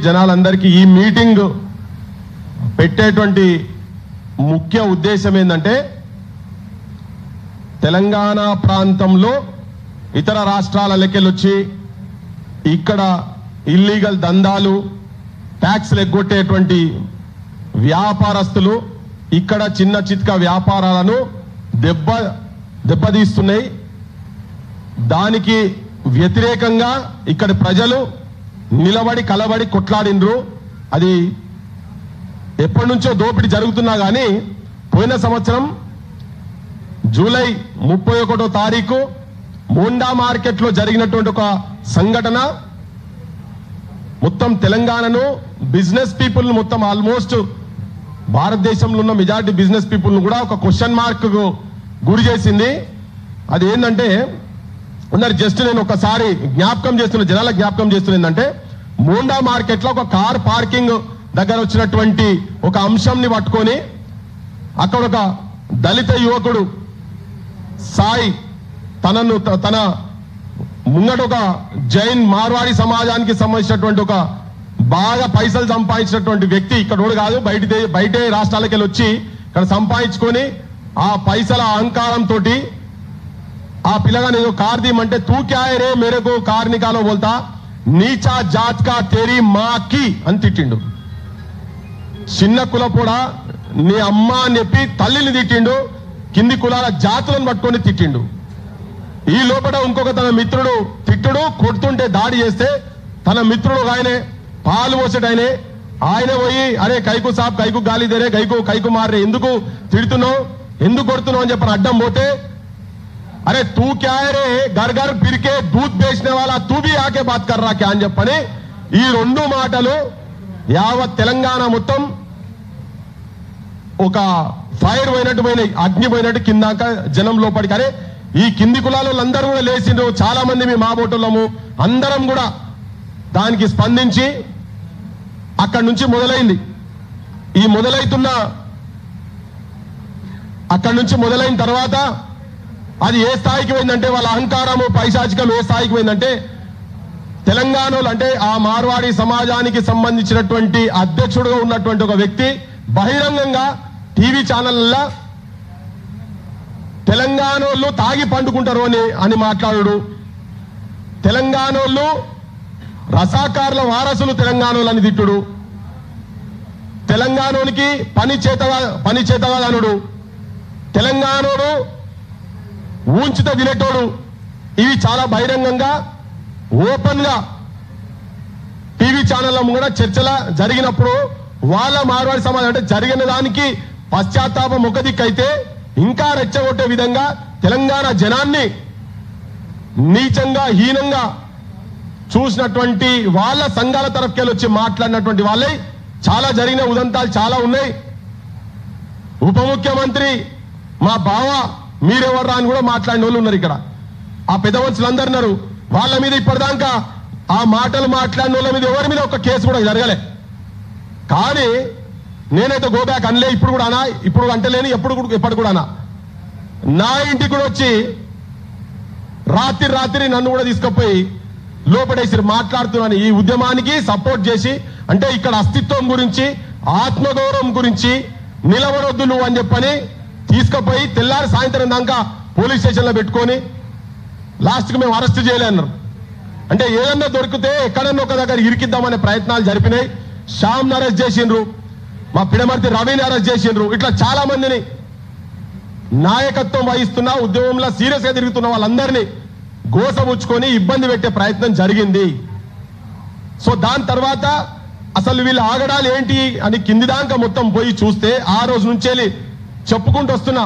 జనాలందరికీ ఈ మీటింగ్ పెట్టేటువంటి ముఖ్య ఉద్దేశం ఏంటంటే తెలంగాణ ప్రాంతంలో ఇతర రాష్ట్రాల లెక్కలొచ్చి ఇక్కడ ఇల్లీగల్ దందాలు ట్యాక్స్లు ఎగ్గొట్టేటువంటి వ్యాపారస్తులు ఇక్కడ చిన్న చిత్క వ్యాపారాలను దెబ్బతీస్తున్నాయి. దానికి వ్యతిరేకంగా ఇక్కడ ప్రజలు నిలబడి కలబడి కొట్లాడినరు. అది ఎప్పటి నుంచో దోపిడీ జరుగుతున్నా కానీ పోయిన సంవత్సరం జూలై 31వ తారీఖు మోండా మార్కెట్లో జరిగినటువంటి ఒక సంఘటన మొత్తం తెలంగాణను బిజినెస్ పీపుల్ మొత్తం ఆల్మోస్ట్ భారతదేశంలో ఉన్న మెజారిటీ బిజినెస్ పీపుల్ కూడా ఒక క్వశ్చన్ మార్క్ గురి చేసింది. అది ఏంటంటే జస్ట్ నేను ఒకసారి జ్ఞాపకం చేస్తున్న జనాల జ్ఞాపకం చేస్తున్న ఏంటంటే మోండా మార్కెట్ లో ఒక కార్ పార్కింగ్ దగ్గర వచ్చినటువంటి ఒక అంశంని పట్టుకొని అక్కడ ఒక దళిత యువకుడు సాయి తన ముంగట ఒక జైన్ మార్వాడి సమాజానికి సంబంధించినటువంటి ఒక బాగా పైసలు సంపాదించినటువంటి వ్యక్తి ఇక్కడ కాదు బయటే రాష్ట్రాలకు వెళ్ళి వచ్చి ఇక్కడ సంపాదించుకొని ఆ పైసల అహంకారంతో ఆ పిల్లగాని ఏదో కార్ దీమంటే తూ క్యా హై రే మేరకు కార్ నికాలో బోల్తా నీచా జాత్ కా తేరీ మాకి అని తిట్టిండు. చిన్న కులపోడా నీ అమ్మ అని చెప్పి తల్లిని తిట్టిండు. కింది కులాల జాతులను పట్టుకొని తిట్టిండు. ఈ లోపల ఇంకొక తన మిత్రుడు తిట్టుడు కొడుతుంటే దాడి చేస్తే తన మిత్రుడు ఆయనే పాలు పోసేటైనే ఆయన పోయి అరే కైకు సాబ్ కైకు గాలి దేరే కైకు మారే ఎందుకు తిడుతున్నావు ఎందుకు కొడుతున్నావు అని చెప్పని అడ్డం పోతే अरे तू क्या है रे घर घर फिर के दूध बेचने वाला तू भी आके बात कर रहा क्या అని చెప్పని ఈ రెండు మాటలు యావత్ తెలంగాణ మొత్తం ఒక ఫైర్ పోయినట్టు పోయినాయి, అగ్ని పోయినట్టు కిందాక జనం లోపలికి. అరే ఈ కింది కులాలందరూ కూడా లేచిండ్రు, చాలా మంది మీ మాబోటులము అందరం కూడా దానికి స్పందించి అక్కడి నుంచి మొదలైంది. ఈ అక్కడి నుంచి మొదలైన తర్వాత అది ఏ స్థాయికి పోయిందంటే వాళ్ళ అహంకారము పైశాచికం ఏ స్థాయికి పోయిందంటే తెలంగాణలో అంటే ఆ మార్వాడి సమాజానికి సంబంధించినటువంటి అధ్యక్షుడుగా ఉన్నటువంటి ఒక వ్యక్తి బహిరంగంగా టీవీ ఛానళ్ళ తెలంగాణలో తాగి పండుకుంటారు అని మాట్లాడు. తెలంగాణలో రసాకారుల వారసులు తెలంగాణలో అని తిట్టుడు. తెలంగాణకి పని చేతగానుడు. తెలంగాణలో ఊంచిత వినేటోడు. ఇవి చాలా బహిరంగంగా ఓపెన్ గా టీవీ ఛానళ్ళ కూడా చర్చల జరిగినప్పుడు వాళ్ళ మార్వాడి సమాజం అంటే జరిగిన దానికి పశ్చాత్తాపం ఒక దిక్కైతే ఇంకా రెచ్చగొట్టే విధంగా తెలంగాణ జనాన్ని నీచంగా హీనంగా చూసినటువంటి వాళ్ళ సంఘాల తరఫుకెళ్ళి వచ్చి మాట్లాడినటువంటి వాళ్ళే చాలా జరిగిన ఉదంతాలు చాలా ఉన్నాయి. ఉప ముఖ్యమంత్రి మా బావ మీరెవర్రా అని కూడా మాట్లాడిన వాళ్ళు ఉన్నారు ఇక్కడ. ఆ పెద్ద మనుషులందరూ ఉన్నారు. వాళ్ళ మీద ఇప్పటిదాకా ఆ మాటలు మాట్లాడిన వాళ్ళ మీద ఎవరి మీద ఒక కేసు కూడా జరగలే. కానీ నేనైతే గోబ్యాక్ అనలే, ఇప్పుడు కూడా అనా, ఇప్పుడు అంటలేని, ఎప్పటి కూడా అనా. నా ఇంటికి కూడా వచ్చి రాత్రి నన్ను కూడా తీసుకుపోయి లోపడేసి మాట్లాడుతున్నాను. ఈ ఉద్యమానికి సపోర్ట్ చేసి అంటే ఇక్కడ అస్తిత్వం గురించి ఆత్మగౌరవం గురించి నిలబడొద్దు నువ్వు అని చెప్పని తీసుకుపోయి తెల్లారి సాయంత్రం దాకా పోలీస్ స్టేషన్లో పెట్టుకొని లాస్ట్కి మేము అరెస్ట్ చేయలేన్నారు. అంటే ఏదన్నా దొరికితే ఎక్కడన్నా ఒక దగ్గర ఇరికిద్దామనే ప్రయత్నాలు జరిపినాయి. శ్యామ్ని అరెస్ట్ చేసిండ్రు, మా పిడమర్తి రవిని అరెస్ట్ చేసిండ్రు. ఇట్లా చాలా మందిని నాయకత్వం వహిస్తున్న ఉద్యమంలో సీరియస్ గా తిరుగుతున్న వాళ్ళందరినీ గోసముచ్చుకొని ఇబ్బంది పెట్టే ప్రయత్నం జరిగింది. సో దాని తర్వాత అసలు వీళ్ళు ఆగడాలు ఏంటి అని కింది దాకా మొత్తం పోయి చూస్తే ఆ రోజు నుంచేలి చెప్పుకుంటూ వస్తున్నా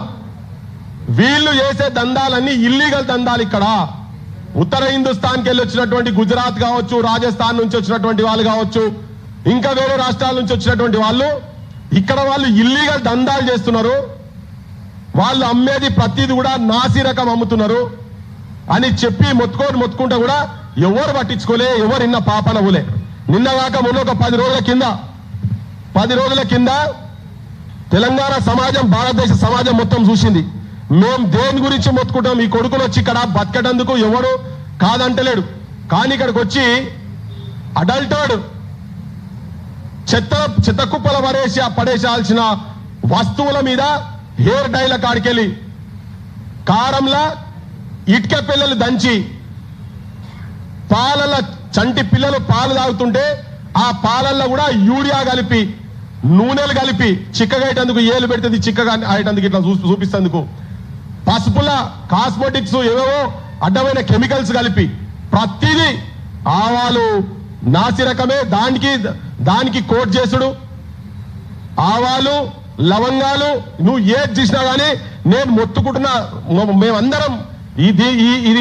వీళ్ళు చేసే దందాలన్నీ ఇల్లీగల్ దందాలు. ఇక్కడ ఉత్తర హిందుస్థాన్కి వెళ్ళి వచ్చినటువంటి గుజరాత్ కావచ్చు, రాజస్థాన్ నుంచి వచ్చినటువంటి వాళ్ళు కావచ్చు, ఇంకా వేరే రాష్ట్రాల నుంచి వచ్చినటువంటి వాళ్ళు ఇక్కడ వాళ్ళు ఇల్లీగల్ దందాలు చేస్తున్నారు. వాళ్ళు అమ్మేది ప్రతిది కూడా నాసి రకం అమ్ముతున్నారు అని చెప్పి మొత్తుకుంటా కూడా ఎవరు పట్టించుకోలే, ఎవరు ఇన్న పాపన ఊలే. నిన్నగాక మొన్న ఒక 10 రోజుల కింద తెలంగాణ సమాజం భారతదేశ సమాజం మొత్తం చూసింది. మేము దేని గురించి మొత్తుకుంటాం, ఈ కొడుకులు వచ్చి ఇక్కడ బతకటందుకు ఎవడు కాదంటలేడు. కానీ ఇక్కడికి వచ్చి అడల్టర్డ్ చెత్త కుప్పల పడేసాల్సిన వస్తువుల మీద హెయిర్ డైల కాడికెళ్ళి కారంలా ఇటుక పిల్లలు దంచి పాలల చంటి పిల్లలు పాలు తాగుతుంటే ఆ పాలల్లో కూడా యూరియా కలిపి నూనెలు కలిపి చిక్కగా అయ్యేందుకు ఏలు పెడుతుంది చిక్కగా అయ్యేందుకు ఇట్లా చూపిస్తేందుకు పసుపుల కాస్మెటిక్స్ ఏవేవో అడ్డమైన కెమికల్స్ కలిపి ప్రతిదీ ఆవాలు నాసిరకమే దానికి కోట్ చేసుడు ఆవాలు లవంగాలు నువ్వు ఏది చూసినా కానీ నేను మొత్తుకుంటున్నా మేమందరం ఇది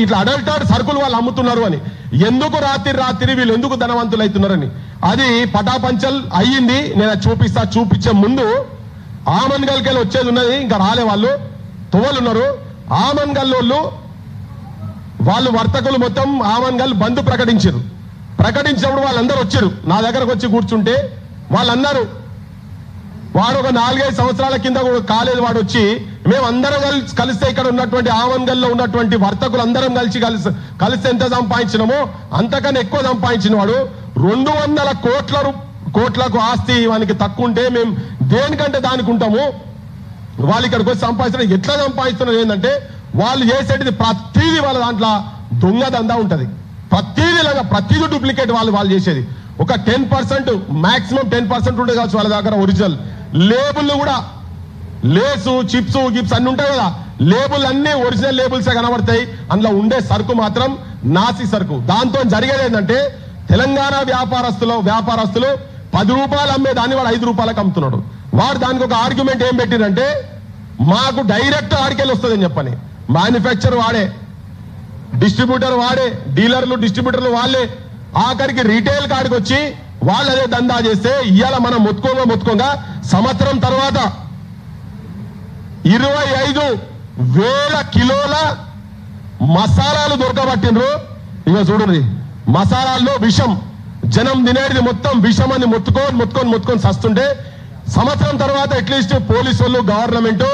ఇట్లా అడల్టెడ్ సరుకులు వాళ్ళు అమ్ముతున్నారు అని ఎందుకు రాత్రి వీళ్ళు ఎందుకు ధనవంతులు అవుతున్నారని అది పటాపంచల్ అయ్యింది. నేను చూపించే ముందు ఆమన్గల్కెళ్ళి వచ్చేది ఉన్నది ఇంకా రాలే వాళ్ళు తువ్వలు ఉన్నారు. ఆమన్గల్ వాళ్ళు వర్తకులు మొత్తం ఆమన్గల్ బంద్ ప్రకటించినప్పుడు వాళ్ళందరూ వచ్చారు నా దగ్గరకు వచ్చి కూర్చుంటే వాళ్ళన్నారు వాడు ఒక 4-5 సంవత్సరాల కింద కాలేదు వాడు వచ్చి మేమందరం కలిస్తే ఇక్కడ ఉన్నటువంటి ఆమన్గల్లో ఉన్నటువంటి వర్తకులు అందరం కలిసి ఎంత సంపాదించినామో అంతకన్నా ఎక్కువ సంపాదించిన వాడు 200 కోట్లకు ఆస్తి వానికి తక్కువ ఉంటే మేము దేనికంటే దానికి ఉంటాము. వాళ్ళు ఇక్కడికి వచ్చి సంపాదించడం ఎట్లా సంపాదిస్తున్నారు ఏంటంటే వాళ్ళు చేసేటిది ప్రతిదీ వాళ్ళ దాంట్లో దొంగ దందా ఉంటది. ప్రతిదీ డూప్లికేట్ వాళ్ళు చేసేది. ఒక 10% మాక్సిమం 10% ఉంటే కావచ్చు వాళ్ళ దగ్గర ఒరిజినల్ లేబుల్ కూడా లేసు చిప్స్ గిప్స్ అన్ని ఉంటాయి కదా లేబుల్ అన్ని ఒరిజినల్ లేబుల్సే కనబడతాయి. అందులో ఉండే సరుకు మాత్రం నాసి సరుకు. దాంతో జరిగేది ఏంటంటే తెలంగాణ వ్యాపారస్తులు 10 రూపాయలు అమ్మే దాన్ని వాడు 5 రూపాయలకు అమ్ముతున్నాడు. వాడు దానికి ఒక ఆర్గ్యుమెంట్ ఏం పెట్టిరంటే మాకు డైరెక్ట్ ఆడికెళ్ళి వస్తుందని చెప్పని మ్యానుఫ్యాక్చర్ వాడే డిస్ట్రిబ్యూటర్ వాడే డిస్ట్రిబ్యూటర్లు వాళ్ళే ఆఖరికి రీటైల్ కాడికి వచ్చి వాళ్ళు అదే దందా చేస్తే ఇవాళ మనం మొత్తుకోగా సంవత్సరం తర్వాత 25,000 కిలోల మసాలాలు దొరకబట్టిండ్రు. ఇక చూడండి మసాలాల్లో విషం జనం తినేది మొత్తం విషం అని మొత్తుకొని సస్తుంటే సంవత్సరం తర్వాత అట్లీస్ట్ పోలీసు వాళ్ళు గవర్నమెంట్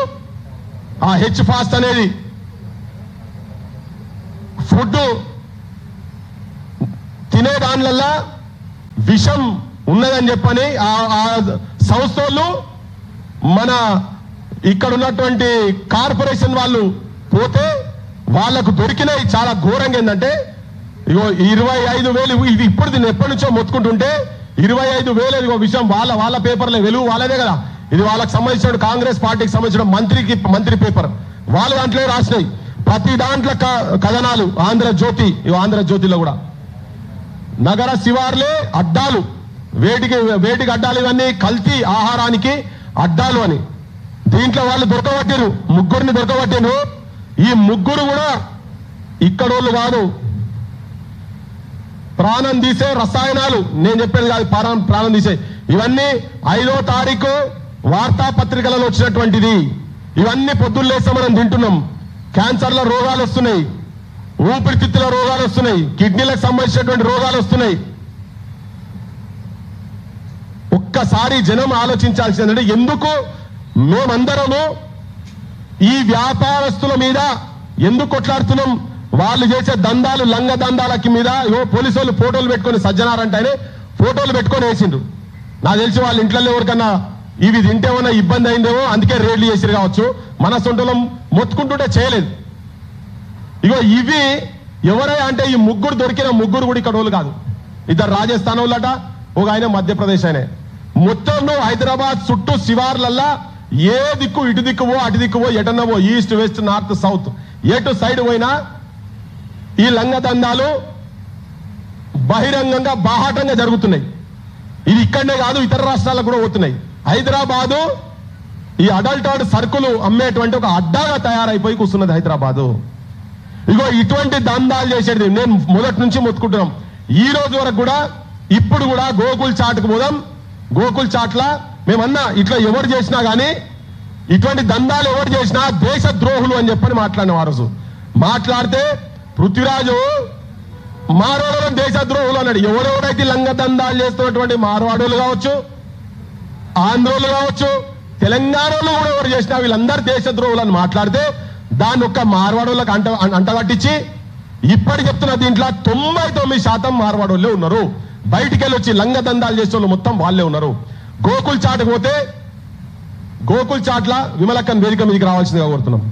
ఆ హెచ్ ఫాస్ట్ అనేది ఫుడ్ తినే దానివల్ల విషం ఉన్నదని చెప్పని ఆ సంస్థలు మన ఇక్కడ ఉన్నటువంటి కార్పొరేషన్ వాళ్ళు పోతే వాళ్లకు దొరికినాయి. చాలా ఘోరంగా ఏంటంటే ఇగో 25,000 ఇది ఇప్పుడు దీన్ని ఎప్పటి నుంచో మొత్తుకుంటుంటే 25,000 ఇగో విషయం వాళ్ళ పేపర్లే వెలుగు వాళ్ళదే కదా ఇది వాళ్ళకి సంబంధించిన కాంగ్రెస్ పార్టీకి సంబంధించిన మంత్రి పేపర్ వాళ్ళ దాంట్లో రాసినాయి. ప్రతి దాంట్లో కథనాలు ఆంధ్రజ్యోతిలో కూడా నగర శివార్లే అడ్డాలు వేటికి అడ్డాలు ఇవన్నీ కల్తీ ఆహారానికి అడ్డాలు అని దీంట్లో వాళ్ళు ముగ్గురిని దొరకబట్టిరు. ఈ ముగ్గురు కూడా ఇక్కడోళ్ళు కాదు ప్రాణం తీసే రసాయనాలు నేను చెప్పేది కాదు ప్రాణం తీసే ఇవన్నీ 5వ తారీఖు వార్తాపత్రికలలో వచ్చినటువంటిది. ఇవన్నీ పొద్దున్న లేస్తే మనం తింటున్నాం. క్యాన్సర్ల రోగాలు వస్తున్నాయి, ఊపిరితిత్తుల రోగాలు వస్తున్నాయి, కిడ్నీలకు సంబంధించినటువంటి రోగాలు వస్తున్నాయి. ఒక్కసారి జనం ఆలోచించాల్సిందంటే ఎందుకు మేమందరము ఈ వ్యాపారస్తుల మీద ఎందుకు కొట్లాడుతున్నాం? వాళ్ళు చేసే దందాలు లంగ దందాలకి మీద పోలీసు వాళ్ళు ఫోటోలు పెట్టుకొని సజ్జనారంటే ఫోటోలు పెట్టుకొని వేసిండ్రు. నాకు తెలిసి వాళ్ళ ఇంట్లో ఎవరికన్నా ఇవి తింటేమన్నా ఇబ్బంది అయిందేమో అందుకే రేడ్లు చేసిరు కావచ్చు. మన సొంటలం మొత్తుకుంటుంటే చేయలేదు. ఇగో ఇవి ఎవరై అంటే ఈ దొరికిన ముగ్గురు కూడా ఇక్కడ వాళ్ళు కాదు. 2 రాజస్థాన్ వాళ్ళట, ఒక ఆయన మధ్యప్రదేశ్ ఆయన. మొత్తం హైదరాబాద్ చుట్టూ శివార్లల్లా ఏ దిక్కు ఇటు దిక్కువో అటు దిక్కువో ఎటన్నవో ఈస్ట్ వెస్ట్ నార్త్ సౌత్ ఎటు సైడ్ పోయినా ఈ లంగ దందాలు బహిరంగంగా బాహాటంగా జరుగుతున్నాయి. ఇది ఇక్కడనే కాదు ఇతర రాష్ట్రాలకు కూడా పోతున్నాయి. హైదరాబాదు ఈ అడల్టెడ్ సరుకులు అమ్మేటువంటి ఒక అడ్డాగా తయారైపోయి కూర్చున్నది హైదరాబాదు. ఇగో ఇటువంటి దందాలు చేసేది నేను మొదటి నుంచి మొత్తుకుంటున్నాం. ఈ రోజు వరకు కూడా ఇప్పుడు కూడా గోకుల్ చాట్కు పోదాం. గోకుల్ చాట్ల మేమన్నా ఇట్లా ఎవరు చేసినా గానీ ఇటువంటి దందాలు ఎవరు చేసినా దేశ ద్రోహులు అని చెప్పని మాట్లాడిన ఆ రోజు మాట్లాడితే పృథ్వీరాజు మార్వాడలో దేశ ద్రోహులు అన్నాడు. ఎవరెవరైతే లంగ దందాలు చేస్తున్నటువంటి మార్వాడోలు కావచ్చు, ఆంధ్రోలు కావచ్చు, తెలంగాణలో కూడా ఎవరు చేసినా వీళ్ళందరూ దేశ ద్రోహులు అని మాట్లాడితే దాన్ని ఒక్క మార్వాడోళ్ళకి అంటగట్టించి ఇప్పటి చెప్తున్న దీంట్లో 99% మార్వాడోళ్ళే ఉన్నారు. బయటికి వెళ్ళి వచ్చి లంగ దందాలు చేసే వాళ్ళు మొత్తం వాళ్ళే ఉన్నారు. గోకుల్ చాట్కి పోతే గోకుల్ చాట్ల విమలక్కన్ వేదిక మీదకి రావాల్సిందిగా కోరుతున్నాం.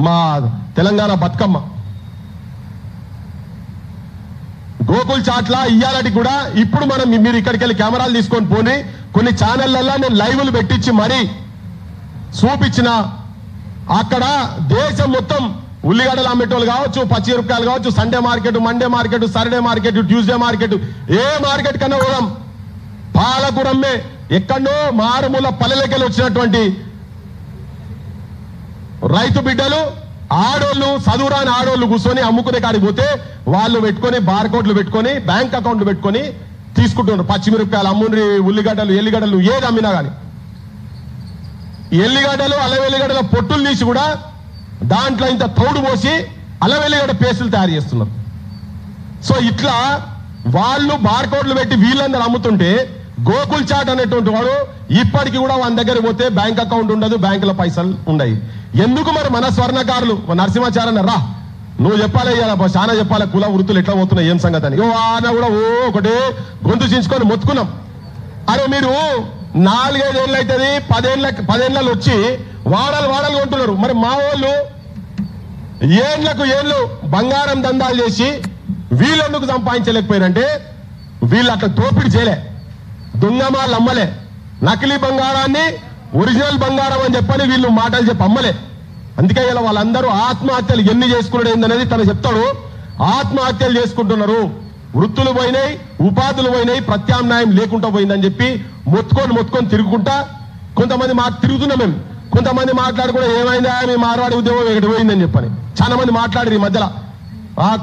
మా తెలంగాణ బతుకమ్మ గోకుల్ చాట్ల ఇయ్యాలటి కూడా ఇప్పుడు మనం మీరు ఇక్కడికి వెళ్ళి కెమెరాలు తీసుకొని పోని కొన్ని ఛానళ్లలో నేను లైవ్లు పెట్టించి మరీ చూపించిన అక్కడ దేశం మొత్తం ఉల్లిగడ్డలు అమ్మేటోళ్ళు కావచ్చు, పచ్చిమిరపకాయలు కావచ్చు, Sunday market, Monday market, Saturday market, Tuesday market, ఏ మార్కెట్ కన్నా పోదాం పాలకూరమ్మే ఎక్కడో మారుమూల పల్లెలకెళ్ళి వచ్చినటువంటి రైతు బిడ్డలు ఆడోళ్ళు చదువురాని ఆడోళ్ళు కూర్చొని అమ్ముకునే కాడికి పోతే వాళ్ళు పెట్టుకొని బార్కోడ్లు పెట్టుకొని బ్యాంక్ అకౌంట్లు పెట్టుకొని తీసుకుంటున్నారు. పచ్చిమిరపకాయలు అమ్ముని, ఉల్లిగడ్డలు, ఎల్లిగడ్డలు ఏది అమ్మినా కానీ ఎల్లిగడ్డలు అల్లవెల్లిగడ్డల పొట్టులు తీసి కూడా దాంట్లో ఇంత తౌడు పోసి అల్లవెల్లిగడ్డ పేస్టులు తయారు చేస్తున్నారు. సో ఇట్లా వాళ్ళు బార్కోడ్లు పెట్టి వీళ్ళందరూ అమ్ముతుంటే గోకుల్ చాట్ అనేటువంటి వాడు ఇప్పటికి కూడా వాళ్ళ దగ్గర పోతే బ్యాంక్ అకౌంట్ ఉండదు, బ్యాంకుల పైసలు ఉండయి. ఎందుకు మరి మన స్వర్ణకారులు నరసింహాచార్య రా నువ్వు చెప్పాలి, చాలా చెప్పాలి కుల వృత్తులు ఎట్లా పోతున్నాయి ఏం సంగతి అని. ఆయన కూడా ఒకటే గొంతు చించుకొని మొత్తుకున్నాం. అరే మీరు 4-5 ఏళ్ళు అవుతుంది, 10 ఏళ్ళు వచ్చి వాడలు కొంటున్నారు. మరి మా వాళ్ళు ఏళ్లకు ఏళ్ళు బంగారం దందాలు చేసి వీళ్ళెందుకు సంపాదించలేకపోయారంటే వీళ్ళు అట్లా దోపిడీ చేయలే, దొంగమాలు అమ్మలే, నకిలీ బంగారాన్ని ఒరిజినల్ బంగారం అని చెప్పని వీళ్ళు మాటలు చెప్పి అమ్మలే. అందుకే ఇలా వాళ్ళందరూ ఆత్మహత్యలు ఎన్ని చేసుకున్నాడు ఏందనేది తను చెప్తాడు. ఆత్మహత్యలు చేసుకుంటున్నారు, వృత్తులు పోయినాయి, ఉపాధులు పోయినాయి, ప్రత్యామ్నాయం లేకుండా పోయిందని చెప్పి మొత్తుకొని తిరుగుకుంటా కొంతమంది తిరుగుతున్నాం మేము. కొంతమంది మాట్లాడుకుంటే ఏమైందా మీ మార్వాడి ఉద్యమం ఎక్కడి పోయిందని చెప్పని చాలా మంది మాట్లాడారు. ఈ మధ్యలో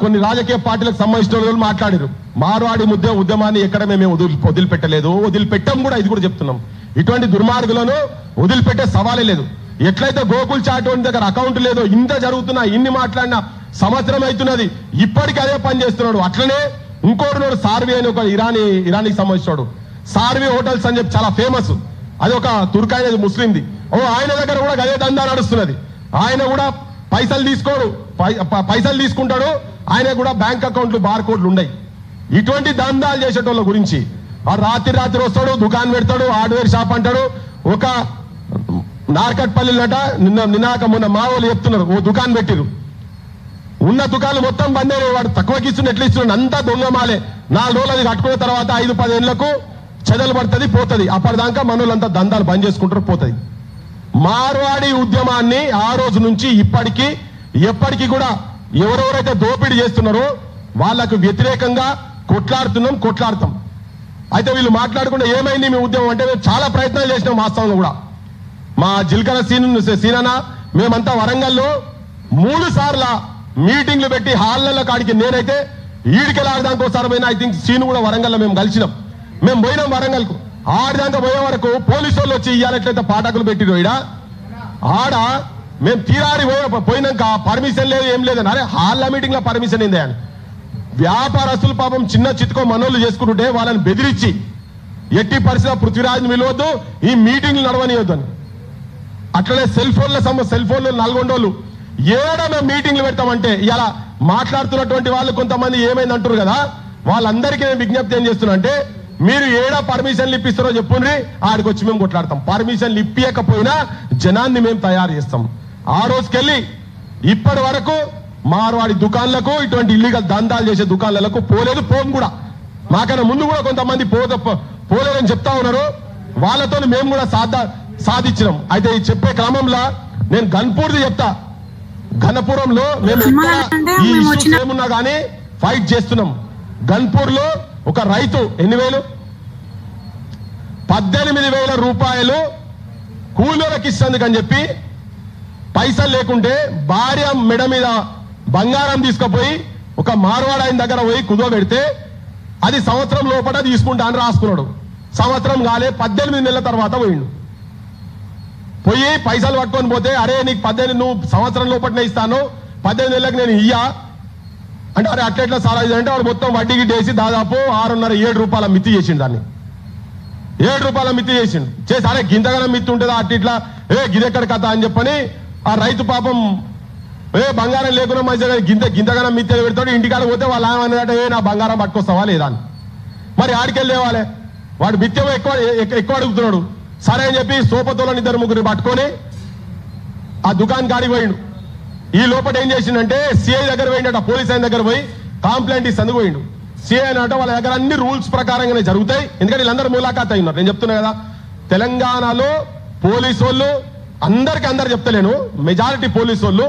కొన్ని రాజకీయ పార్టీలకు సంబంధించిన వాళ్ళు మాట్లాడారు. మార్వాడి ఉద్యమాన్ని ఎక్కడ మేము వదిలిపెట్టలేదు, వదిలిపెట్టాం కూడా. ఇది కూడా చెప్తున్నాం. ఇటువంటి దుర్మార్గులను వదిలిపెట్టే సవాలే లేదు. ఎట్లయితే గోకుల్ చాట్ దగ్గర అకౌంట్ లేదో, ఇంత జరుగుతున్నా, ఇన్ని మాట్లాడినా సంవత్సరం అవుతున్నది, ఇప్పటికీ అదే పని చేస్తున్నాడు. అట్లనే ఇంకోటి సార్వి అని ఒక ఇరానీకి సంబంధించాడు. సార్వి హోటల్స్ అని చెప్పి చాలా ఫేమస్. అది ఒక తుర్కాయనది, ముస్లింది. ఆయన దగ్గర కూడా అదే దందా నడుస్తున్నది. ఆయన కూడా పైసలు తీసుకుంటాడు. ఆయన కూడా బ్యాంక్ అకౌంట్లు బార్కోడ్లు ఉన్నాయి. ఇటువంటి దందాలు చేసేటోళ్ళ గురించి రాత్రి వస్తాడు, దుకాణం పెడతాడు, హార్డ్వేర్ షాప్ అంటాడు. ఒక నార్కట్పల్లినట మొన్న మా వాళ్ళు చెప్తున్నారు, ఓ దుకాణం పెట్టిరు, ఉన్న దుకాణాలు మొత్తం బంద్ అయినాయి. వాడు తక్కువకి ఇస్తున్న ఎట్లా ఇస్తున్నాడు, అంతా దొంగమాలే. 4 రోజులు అది కట్టుకున్న తర్వాత 5-10 ఏళ్లకు చెదలు పడుతుంది, పోతుంది. అప్పటిదాకా మనోళ్ళంతా దందాలు బంద్ చేసుకుంటారు, పోతుంది. మార్వాడి ఉద్యమాన్ని ఆ రోజు నుంచి ఎప్పటికీ కూడా ఎవరెవరైతే దోపిడీ చేస్తున్నారో వాళ్లకు వ్యతిరేకంగా కొట్లాడతాం. అయితే వీళ్ళు మాట్లాడకుండా ఏమైంది మీ ఉద్యమం అంటే మేము చాలా ప్రయత్నాలు చేసినాం. వాస్తవంగా కూడా మా జిల్కర సీనన్న మేమంతా వరంగల్లో 3 సార్ల మీటింగ్లు పెట్టి హాళ్లలో కాడికి నేనైతే ఈడికెళ్ళాడదానికి ఒకసారి పోయినా. ఐ థింక్ సీను కూడా వరంగల్లో మేము కలిసినాం. మేము పోయినాం వరంగల్కు. ఆడదాకా పోయే వరకు పోలీసు వాళ్ళు వచ్చి ఇయ్యాలట్లయితే పాఠకులు పెట్టిరు. ఆడ మేము తీరాడి పోయినాక పర్మిషన్ లేదు, ఏం లేదని. అరే హాల్ల మీటింగ్ లో పర్మిషన్ ఏందే అని వ్యాపారస్తులు పాపం చిన్న చిత్తుకో మనోళ్ళు చేసుకుంటుంటే వాళ్ళని బెదిరించి ఎట్టి పరిస్థితి పృథ్వీరాజ్ని విలువద్దు, ఈ మీటింగ్లు నడవనియొద్దు అని. అట్లనే సెల్ ఫోన్లు నల్గొండోళ్ళు మేము మీటింగ్లు పెడతామంటే ఇలా మాట్లాడుతున్నటువంటి వాళ్ళు కొంతమంది ఏమైంది అంటారు కదా, వాళ్ళందరికీ నేను విజ్ఞప్తి ఏం చేస్తున్నా అంటే మీరు పర్మిషన్లు ఇప్పిస్తారో చెప్పుండ్రి, ఆడికి వచ్చి మేము కొట్లాడతాం. పర్మిషన్లు ఇప్పియకపోయినా జనాన్ని మేము తయారు చేస్తాం. ఆ రోజుకెళ్ళి ఇప్పటి వరకు మార్వాడి దుకాణాలకు, ఇటువంటి ఇల్లీగల్ దందాలు చేసే దుకాణాలకు పోలేదు, పోం కూడా. మాకన్నా ముందు కూడా కొంతమంది పోలేదని చెప్తా ఉన్నారు. వాళ్ళతో మేము కూడా సాధించినాం. అయితే ఈ చెప్పే క్రమంలో నేను గన్పూర్ది చెప్తా. ఘనపురంలో మేము ఈ ఇష్యూస్ ఏమున్నా కానీ ఫైట్ చేస్తున్నాం. గన్పూర్ లో ఒక రైతు 18,000 రూపాయలు కూలీలకు ఇస్తుందని చెప్పి పైసలు లేకుంటే భార్య మెడ మీద బంగారం తీసుకుపోయి ఒక మార్వాడ ఆయన దగ్గర పోయి కుదోబెడితే అది సంవత్సరం లోపల తీసుకుంటా అని రాసుకున్నాడు. సంవత్సరం కాలే, 18 నెలల తర్వాత పోయి పైసలు పట్టుకొని పోతే, అరే నీకు 18 నువ్వు సంవత్సరం లోపలనే ఇస్తాను, 18 నెలలకు నేను ఇయ్యా అంటే, అరే అట్లెట్లా సారా అంటే వాడు మొత్తం వడ్డీకి వేసి దాదాపు 6.5-7 రూపాయల మిత్తి చేసిండు. దాన్ని 7 రూపాయల మిత్తి చేసిండు. చేసి అరే గింతగానం మిత్తి ఉంటుందా అట్లా గిదెక్కడ కథ అని చెప్పని ఆ రైతు పాపం బంగారం లేకుండా మంచిగా గింతగానం మిత్తి పెడతాడు. ఇంటికాడ పోతే వాళ్ళు ఏమన్నారంటే నా బంగారం పట్టుకొస్తావా లేదా అని. మరి ఆడికెళ్ళి లేవాలి. వాడు బిత్యం ఎక్కువ అడుగుతున్నాడు. సరే అని చెప్పి సోపతోళ్ళని 2-3 పట్టుకొని ఆ దుకాణం కాడికి పోయిండు. ఈ లోపల ఏం చేసిండంటే సిఐ దగ్గర పోయిండట, పోలీస్ ఆయన దగ్గర పోయి కంప్లైంట్ ఇస్తేందుకు పోయిండు. సిఐ అనట వాళ్ళ దగ్గర అన్ని రూల్స్ ప్రకారంగానే జరుగుతాయి, ఎందుకంటే వీళ్ళందరూ ములాఖాత్ అయినారు. నేను చెప్తున్నా కదా, తెలంగాణలో పోలీసు వాళ్ళు అందరు చెప్తలేను, మెజారిటీ పోలీసు వాళ్ళు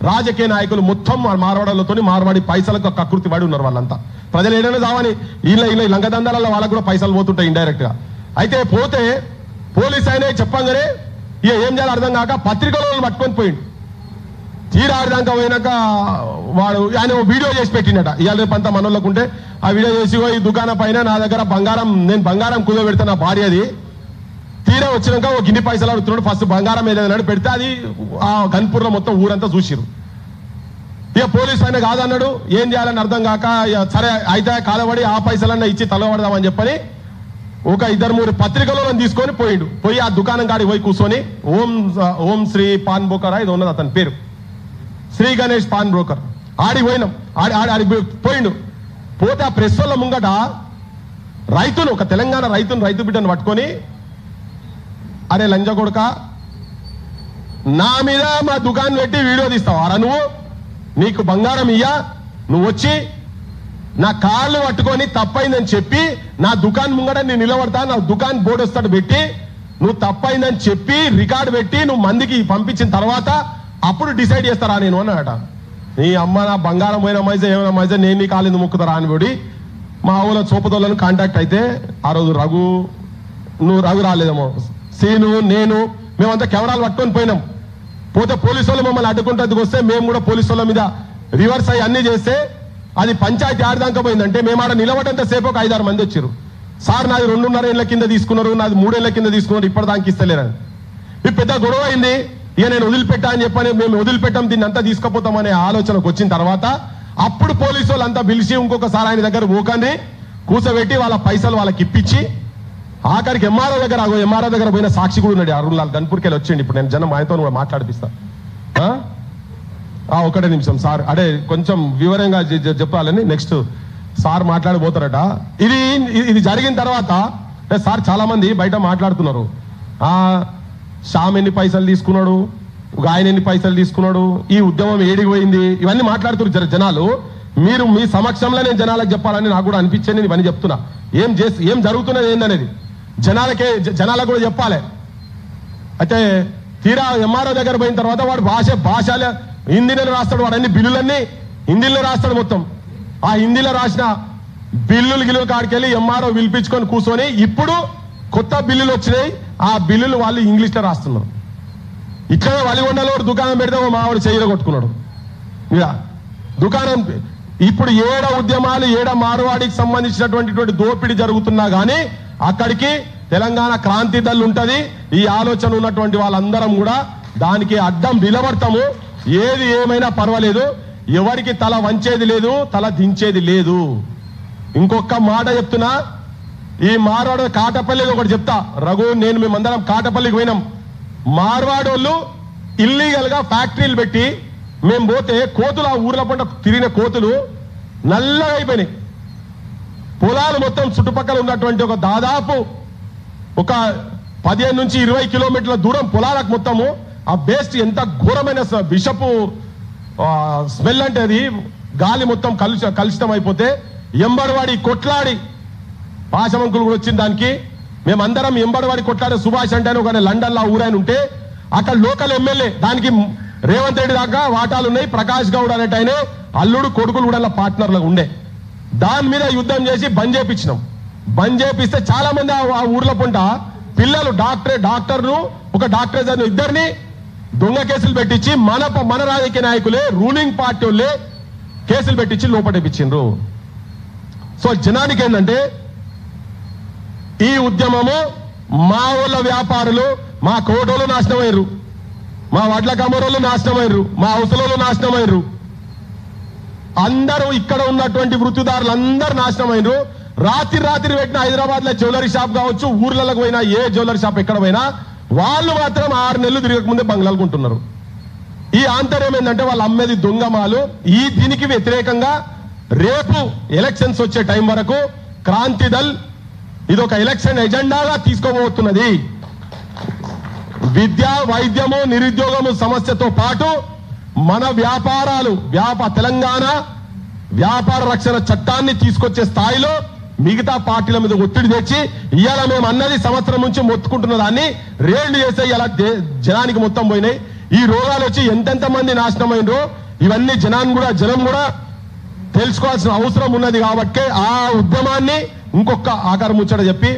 రాజకీయ నాయకులు మొత్తం మార్వాడలతో మార్వాడి పైసలకు కకృతి పడి ఉన్నారు. వాళ్ళంతా ప్రజలు ఏదైనా కావని వీళ్ళ లంగదందాలలో వాళ్ళకు కూడా పైసలు పోతుంటాయి ఇండైరెక్ట్ గా. అయితే పోతే పోలీస్ ఆయన చెప్పంగానే ఇక ఏం చేయాలో అర్థం కాక పత్రికలను పట్టుకొని పోయిండు. తీరా ఆడదాకా పోయినాక వాడు ఆయన వీడియో చేసి పెట్టినట. ఇవాళ రేపు అంతా మనోళ్ళకు ఉంటే ఆ వీడియో చేసి ఈ దుకాణం పైన నా దగ్గర నేను బంగారం కుదో పెడితే నా భార్యది, తీరా వచ్చినాక ఒక గిన్ని పైసలు అడుగుతున్నాడు. ఫస్ట్ బంగారం ఏదైనా పెడితే అది ఆ గన్పూర్లో మొత్తం ఊరంతా చూసిరు. ఇక పోలీసు ఆయన కాదన్నాడు, ఏం చేయాలని అర్థం కాక సరే అయితే కాలబడి ఆ పైసలన్నా ఇచ్చి తలబడదామని చెప్పని ఒక 2-3 పత్రికలను తీసుకొని పోయి ఆ దుకాణం కాడికి పోయి కూర్చొని ఓం శ్రీ పాన్ బ్రోకర్ ఇది ఉన్నది అతని పేరు, శ్రీ గణేష్ పాన్ బ్రోకర్. ఆడి పోయినాం, ఆడి పోయిండు. పోతే ఆ ప్రెస్ వాళ్ళ ముంగట రైతులు, ఒక తెలంగాణ రైతు బిడ్డను పట్టుకొని, అరే లంజ కొడుక, నా మీద మా దుకాణం పెట్టి వీడియో తీస్తావు అరా నువ్వు, నీకు బంగారం ఇయ్యా, నువ్వు వచ్చి నా కాళ్ళు పట్టుకొని తప్పైందని చెప్పి నా దుకాణం ముంగట నేను నిలబడతా, నా దుకాణం బోర్డు వస్తాడు పెట్టి నువ్వు తప్పైందని చెప్పి రికార్డు పెట్టి నువ్వు మందికి పంపించిన తర్వాత అప్పుడు డిసైడ్ చేస్తారా నేను అన్నాడట. నీ అమ్మ నా బంగారం పోయిన మైజ ఏమైనా మైజ నేను నీ కాలు ఎందుకు మొక్కుతారా అని పోడి మా ఊళ్ళో చూపదోళ్ళను కాంటాక్ట్ అయితే ఆ రోజు నువ్వు రఘు రాలేదేమో, సీను నేను మేమంతా కెమెరాలు పట్టుకొని పోయినాం. పోతే పోలీసు వాళ్ళు మమ్మల్ని అడ్డుకుంటూ వస్తే మేము కూడా పోలీసు వాళ్ళ మీద రివర్స్ అయ్యి అన్ని చేస్తే అది పంచాయతీ ఆడదాకా పోయిందంటే మేము ఆడ నిలబడంత సేపు ఒక 5-6 మంది వచ్చారు. సార్ నాది 2.5 ఏళ్ల కింద తీసుకున్నారు, నాది 3 ఏళ్ల కింద తీసుకున్నారు, ఇప్పటిదానికి ఇస్తలేరని. ఇది పెద్ద గొడవ అయింది. ఇక నేను వదిలిపెట్టా అని చెప్పని మేము వదిలిపెట్టాం, దీన్ని అంతా తీసుకుపోతామనే ఆలోచనకు వచ్చిన తర్వాత అప్పుడు పోలీసు వాళ్ళు అంతా పిలిచి ఇంకొకసారి ఆయన దగ్గర ఊకండి కూర్చోబెట్టి వాళ్ళ పైసలు వాళ్ళకి ఇప్పించి ఆఖరికి ఎంఆర్ఓ దగ్గర పోయిన సాక్షి కూడా ఉన్నాడు. అరుణ్లాల్ గన్పూర్కి వెళ్ళి వచ్చిండి. ఇప్పుడు నేను జనం ఆయనతో కూడా మాట్లాడిపిస్తా. ఒకటే నిమిషం సార్, అదే కొంచెం వివరంగా చెప్పాలని నెక్స్ట్ సార్ మాట్లాడిపోతారట. ఇది జరిగిన తర్వాత సార్ చాలా మంది బయట మాట్లాడుతున్నారు, శ్యామ్ ఎన్ని పైసలు తీసుకున్నాడు, ఆయన ఎన్ని పైసలు తీసుకున్నాడు, ఈ ఉద్యమం ఏడికి పోయింది, ఇవన్నీ మాట్లాడుతున్నారు జనాలు. మీరు మీ సమక్షంలో నేను జనాలకు చెప్పాలని నాకు కూడా అనిపించింది. ఇవన్నీ చెప్తున్నా, ఏం జరుగుతున్నది ఏందనేది జనాలకు కూడా చెప్పాలి. అయితే తీరా ఎంఆర్ఓ దగ్గర పోయిన తర్వాత వాడు భాష హిందీలో రాస్తాడు, వాడు అన్ని బిల్లులన్నీ హిందీలో రాస్తాడు మొత్తం. ఆ హిందీలో రాసిన బిల్లులు కాడికెళ్ళి ఎంఆర్ఓ పిలిపించుకొని కూర్చొని ఇప్పుడు కొత్త బిల్లులు వచ్చినాయి, ఆ బిల్లులు వాళ్ళు ఇంగ్లీష్ లో రాస్తున్నారు. ఇక్కడ వలిగొండలో దుకాణం పెడితే మావాడు చెయ్యిలో కొట్టుకున్నాడు. ఇక దుకాణం ఇప్పుడు ఉద్యమాలు మార్వాడికి సంబంధించినటువంటి దోపిడీ జరుగుతున్నా గానీ అక్కడికి తెలంగాణ క్రాంతి దళ్ ఉంటది. ఈ ఆలోచన ఉన్నటువంటి వాళ్ళందరం కూడా దానికి అడ్డం నిలబడతాము. ఏది ఏమైనా పర్వాలేదు, ఎవరికి తల వంచేది లేదు, తల దించేది లేదు. ఇంకొక మాట చెప్తున్నా, ఈ మార్వాడు కాటపల్లికి ఒకటి చెప్తా. రఘు నేను మేమందరం కాటపల్లికి పోయినాం. మార్వాడోళ్ళు ఇల్లీగల్ గా ఫ్యాక్టరీలు పెట్టి మేము పోతే కోతులు, ఆ ఊర్ల పంట తిరిగిన కోతులు నల్లగా అయిపోయినాయి. పొలాలు మొత్తం చుట్టుపక్కల ఉన్నటువంటి ఒక దాదాపు ఒక 15 నుంచి 20 కిలోమీటర్ల దూరం పొలాలకు మొత్తము ఆ బేస్ట్ ఎంత ఘోరమైన విషపు స్మెల్ అంటే అది గాలి మొత్తం కలుషితం అయిపోతే ఎంబడవాడి కొట్లాడి పాశమంకులు కూడా వచ్చిన దానికి మేమందరం ఎంబడవాడి కొట్లాడే సుభాష్ అంటే ఒక లండన్ లో ఊరాయన ఉంటే అక్కడ లోకల్ ఎమ్మెల్యే, దానికి రేవంత్ రెడ్డి దాకా వాటాలు ఉన్నాయి. ప్రకాష్ గౌడ్ అనేట ఆయన అల్లుడు కొడుకులు కూడా పార్ట్నర్లుగా ఉండే. దాని మీద యుద్ధం చేసి బంద్ చేపించినాం. బంద్ చేపిస్తే చాలా మంది ఆ ఊర్ల పొంట పిల్లలు డాక్టర్ను ఒక డాక్టర్ ఇద్దరిని దొంగ కేసులు పెట్టించి మన రాజకీయ నాయకులే రూలింగ్ పార్టీ వాళ్ళే కేసులు పెట్టించి లోపటేపించిండ్రు. సో జనానికి ఏంటంటే ఈ ఉద్యమము మా ఊళ్ళ వ్యాపారులు, మా కోటోళ్ళు నాశనమయ్యారు, మా వడ్ల కమరోళ్ళు నాశనమయ్యారు, మా అవసరాలు నాశనమయ్యారు, అందరూ ఇక్కడ ఉన్నటువంటి వృత్తిదారులు అందరూ నాశనమైనరు. రాత్రి పెట్టిన హైదరాబాద్ లో జ్యువెలరీ షాప్ కావచ్చు, ఊర్లకు పోయినా ఏ జ్యువెలరీ షాప్ ఎక్కడ పోయినా వాళ్ళు మాత్రం 6 నెలలు తిరగక ముందే బంగ్లాలు కొంటున్నారు. ఈ ఆంతర్యం ఏంటంటే వాళ్ళు అమ్మేది దొంగమాలు. దీనికి వ్యతిరేకంగా రేపు ఎలక్షన్స్ వచ్చే టైం వరకు క్రాంతి దళ్ ఇది ఒక ఎలక్షన్ ఎజెండాగా తీసుకోబోతున్నది. విద్య, వైద్యము, నిరుద్యోగము సమస్యతో పాటు మన వ్యాపారాలు తెలంగాణ వ్యాపార రక్షణ చట్టాన్ని తీసుకొచ్చే స్థాయిలో మిగతా పార్టీల మీద ఒత్తిడి తెచ్చి ఇవాళ మేము అన్నది సంవత్సరం నుంచి మొత్తుకుంటున్న దాన్ని రేళ్లు చేసే ఇలా జనానికి మొత్తం పోయినాయి. ఈ రోగాలు వచ్చి ఎంతెంత మంది నాశనం అయినరో ఇవన్నీ జనం కూడా తెలుసుకోవాల్సిన అవసరం ఉన్నది. కాబట్టి ఆ ఉద్యమాన్ని ఇంకొక ఆకారం ముచ్చట చెప్పి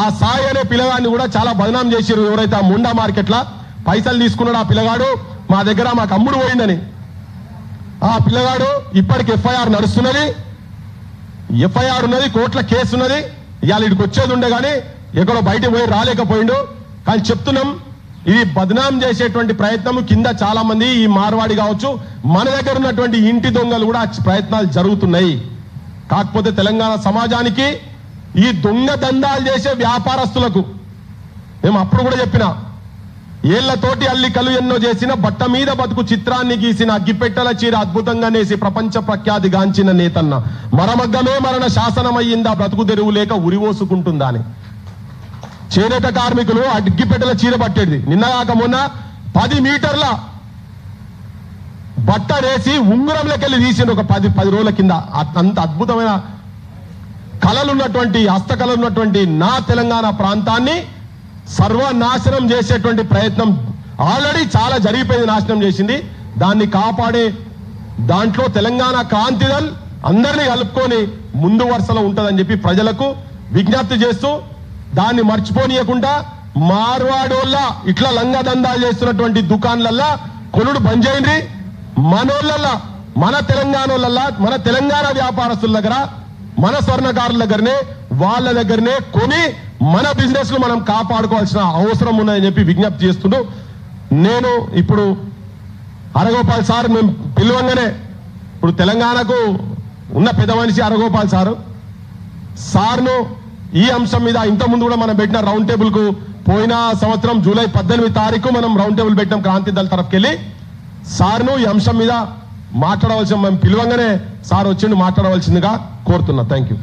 ఆ సాయి అనే పిల్లగాడిని కూడా చాలా బదనాం చేసిరు. ఎవరైతే ఆ ముండా మార్కెట్లా పైసలు తీసుకున్నాడు ఆ పిల్లగాడు మా దగ్గర మాకు అమ్ముడు పోయిందని. ఆ పిల్లగాడు ఇప్పటికి ఎఫ్ఐఆర్ నడుస్తున్నది, ఎఫ్ఐఆర్ ఉన్నది, కోర్టుల కేసు ఉన్నది. ఇవాళ ఇక్కడికి వచ్చేది ఉండే కానీ ఎక్కడో బయటకు పోయి రాలేకపోయిండు. కానీ చెప్తున్నాం, ఇది బదనాం చేసేటువంటి ప్రయత్నం కింద చాలా మంది ఈ మార్వాడి కావచ్చు మన దగ్గర ఉన్నటువంటి ఇంటి దొంగలు కూడా ప్రయత్నాలు జరుగుతున్నాయి. కాకపోతే తెలంగాణ సమాజానికి ఈ దొంగ దందాలు చేసే వ్యాపారస్తులకు మేము అప్పుడు కూడా చెప్పిన ఏళ్లతోటి అల్లికలు ఎన్నో చేసిన బట్ట మీద బతుకు చిత్రాన్ని గీసిన అగ్గిపెట్టెల చీర అద్భుతంగా నేసి ప్రపంచ ప్రఖ్యాతి గాంచిన నేతన్న మరమగ్గమే మరణ శాసనమయ్యిందా బ్రతుకు తెరువు లేక ఉరివోసుకుంటుందా అని. చేనేత కార్మికులు అగ్గిపెట్టెల చీర పట్టేది నిన్నగాక మొన్న 10 మీటర్ల బట్ట వేసి ఉంగురంలోకెళ్ళి తీసిండు ఒక 10 రోజుల కింద. అంత అద్భుతమైన కళలున్నటువంటి హస్తకళలున్నటువంటి నా తెలంగాణ ప్రాంతాన్ని సర్వనాశనం చేసేటువంటి ప్రయత్నం ఆల్రెడీ చాలా జరిగిపోయింది, నాశనం చేసింది. దాన్ని కాపాడే దాంట్లో తెలంగాణ క్రాంతి దళ్ అందరినీ కలుపుకొని ముందు వరుసలో ఉంటుందని చెప్పి ప్రజలకు విజ్ఞప్తి చేస్తూ దాన్ని మర్చిపోనీయకుండా మార్వాడోళ్ళ ఇట్లా లంగదందాలు చేస్తున్నటువంటి దుకాన్లల్లా కొనుడు బంద్ చేయండి. మనోళ్ళల్లా మన తెలంగాణోళ్ళల్లా మన తెలంగాణ వ్యాపారస్తుల దగ్గర మన స్వర్ణకారుల దగ్గరనే వాళ్ళ దగ్గరనే కొని మన బిజినెస్ ను మనం కాపాడుకోవాల్సిన అవసరం ఉన్నదని చెప్పి విజ్ఞప్తి చేస్తుంటూ నేను ఇప్పుడు అరగోపాల్ సార్ మేము పిలువంగానే ఇప్పుడు తెలంగాణకు ఉన్న పెద్ద మనిషి అరగోపాల్ సార్ను ఈ అంశం మీద ఇంతకుముందు కూడా మనం పెట్టిన రౌండ్ టేబుల్ కు పోయిన సంవత్సరం జూలై 18 తారీఖు మనం రౌండ్ టేబుల్ పెట్టినాం క్రాంతి దళ తరఫుకెళ్ళి. సార్ను ఈ అంశం మీద మాట్లాడవలసిన మేము పిలువంగానే సార్ వచ్చిండు మాట్లాడవలసిందిగా కోరుతున్నా. Thank you.